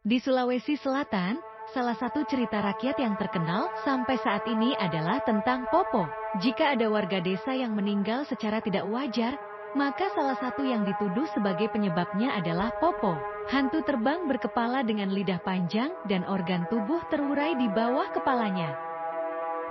Di Sulawesi Selatan, salah satu cerita rakyat yang terkenal sampai saat ini adalah tentang Popo. Jika ada warga desa yang meninggal secara tidak wajar, maka salah satu yang dituduh sebagai penyebabnya adalah Popo. Hantu terbang berkepala dengan lidah panjang dan organ tubuh terurai di bawah kepalanya.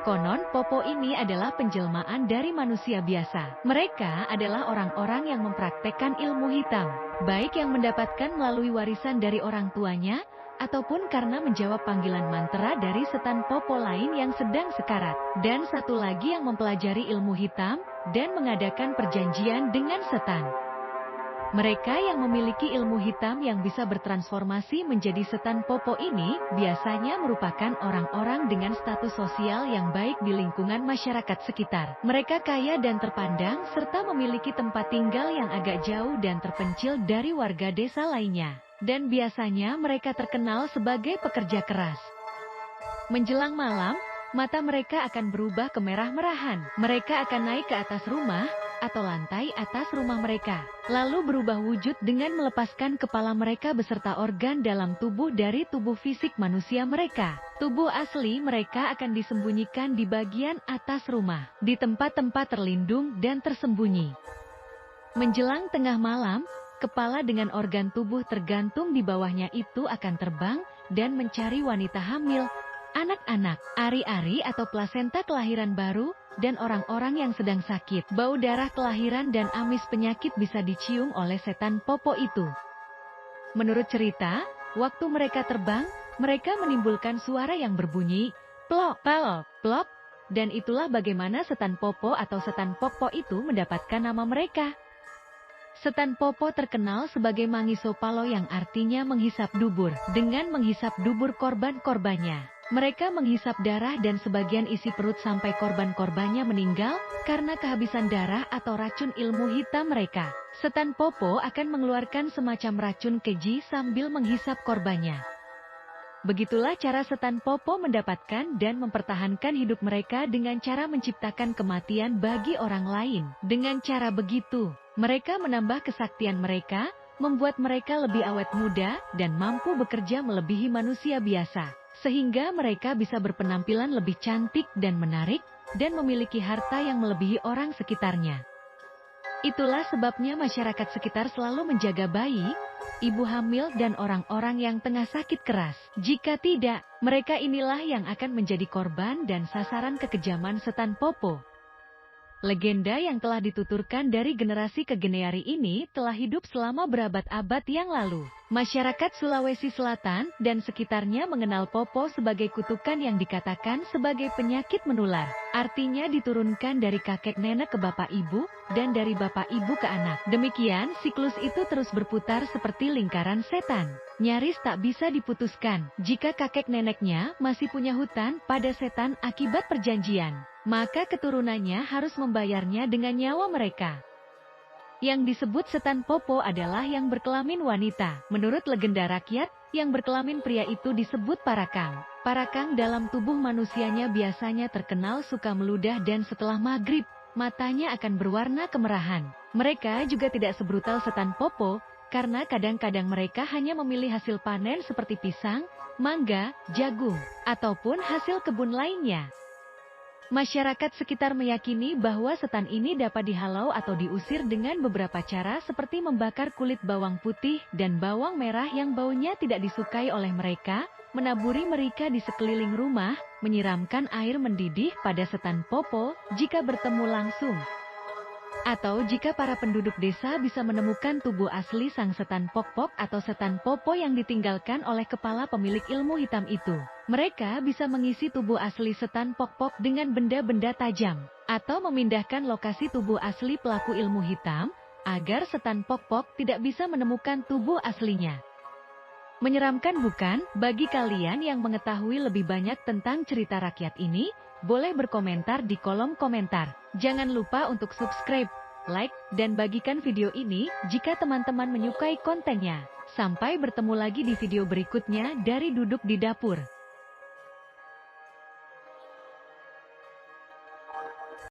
Konon, Popo ini adalah penjelmaan dari manusia biasa. Mereka adalah orang-orang yang mempraktekkan ilmu hitam, baik yang mendapatkan melalui warisan dari orang tuanya, ataupun karena menjawab panggilan mantra dari setan Popo lain yang sedang sekarat. Dan satu lagi yang mempelajari ilmu hitam, dan mengadakan perjanjian dengan setan. Mereka yang memiliki ilmu hitam yang bisa bertransformasi menjadi setan Popo ini, biasanya merupakan orang-orang dengan status sosial yang baik di lingkungan masyarakat sekitar. Mereka kaya dan terpandang, serta memiliki tempat tinggal yang agak jauh dan terpencil dari warga desa lainnya. Dan biasanya mereka terkenal sebagai pekerja keras. Menjelang malam, mata mereka akan berubah kemerah-merahan. Mereka akan naik ke atas rumah, atau lantai atas rumah mereka, lalu berubah wujud dengan melepaskan kepala mereka beserta organ dalam tubuh dari tubuh fisik manusia mereka. Tubuh asli mereka akan disembunyikan di bagian atas rumah, di tempat-tempat terlindung dan tersembunyi. Menjelang tengah malam, kepala dengan organ tubuh tergantung di bawahnya itu akan terbang dan mencari wanita hamil, anak-anak, ari-ari atau plasenta kelahiran baru, dan orang-orang yang sedang sakit. Bau darah kelahiran dan amis penyakit bisa dicium oleh setan Popo itu. Menurut cerita, waktu mereka terbang, mereka menimbulkan suara yang berbunyi, plok, plok, plok, dan itulah bagaimana setan Popo atau setan Popo itu mendapatkan nama mereka. Setan Popo terkenal sebagai Mangiso Palo yang artinya menghisap dubur. Dengan menghisap dubur korban-korbannya, mereka menghisap darah dan sebagian isi perut sampai korban-korbannya meninggal karena kehabisan darah atau racun ilmu hitam mereka. Setan Popo akan mengeluarkan semacam racun keji sambil menghisap korbannya. Begitulah cara setan Popo mendapatkan dan mempertahankan hidup mereka dengan cara menciptakan kematian bagi orang lain. Dengan cara begitu, mereka menambah kesaktian mereka, membuat mereka lebih awet muda dan mampu bekerja melebihi manusia biasa. Sehingga mereka bisa berpenampilan lebih cantik dan menarik, dan memiliki harta yang melebihi orang sekitarnya. Itulah sebabnya masyarakat sekitar selalu menjaga bayi, ibu hamil dan orang-orang yang tengah sakit keras. Jika tidak, mereka inilah yang akan menjadi korban dan sasaran kekejaman setan Popo. Legenda yang telah dituturkan dari generasi ke generasi ini telah hidup selama berabad-abad yang lalu. Masyarakat Sulawesi Selatan dan sekitarnya mengenal Popo sebagai kutukan yang dikatakan sebagai penyakit menular. Artinya diturunkan dari kakek nenek ke bapak ibu, dan dari bapak ibu ke anak. Demikian siklus itu terus berputar seperti lingkaran setan. Nyaris tak bisa diputuskan. Jika kakek neneknya masih punya hutang pada setan akibat perjanjian, maka keturunannya harus membayarnya dengan nyawa mereka. Yang disebut setan Popo adalah yang berkelamin wanita. Menurut legenda rakyat, yang berkelamin pria itu disebut parakang. Parakang dalam tubuh manusianya biasanya terkenal suka meludah dan setelah maghrib, matanya akan berwarna kemerahan. Mereka juga tidak sebrutal setan Popo, karena kadang-kadang mereka hanya memilih hasil panen seperti pisang, mangga, jagung, ataupun hasil kebun lainnya. Masyarakat sekitar meyakini bahwa setan ini dapat dihalau atau diusir dengan beberapa cara seperti membakar kulit bawang putih dan bawang merah yang baunya tidak disukai oleh mereka, menaburi mereka di sekeliling rumah, menyiramkan air mendidih pada setan Popo jika bertemu langsung. Atau jika para penduduk desa bisa menemukan tubuh asli sang setan Pok-Pok atau setan Popo yang ditinggalkan oleh kepala pemilik ilmu hitam itu, mereka bisa mengisi tubuh asli setan Pok-Pok dengan benda-benda tajam, atau memindahkan lokasi tubuh asli pelaku ilmu hitam, agar setan Pok-Pok tidak bisa menemukan tubuh aslinya. Menyeramkan bukan? Bagi kalian yang mengetahui lebih banyak tentang cerita rakyat ini, boleh berkomentar di kolom komentar. Jangan lupa untuk subscribe, like, dan bagikan video ini jika teman-teman menyukai kontennya. Sampai bertemu lagi di video berikutnya dari Duduk di Dapur.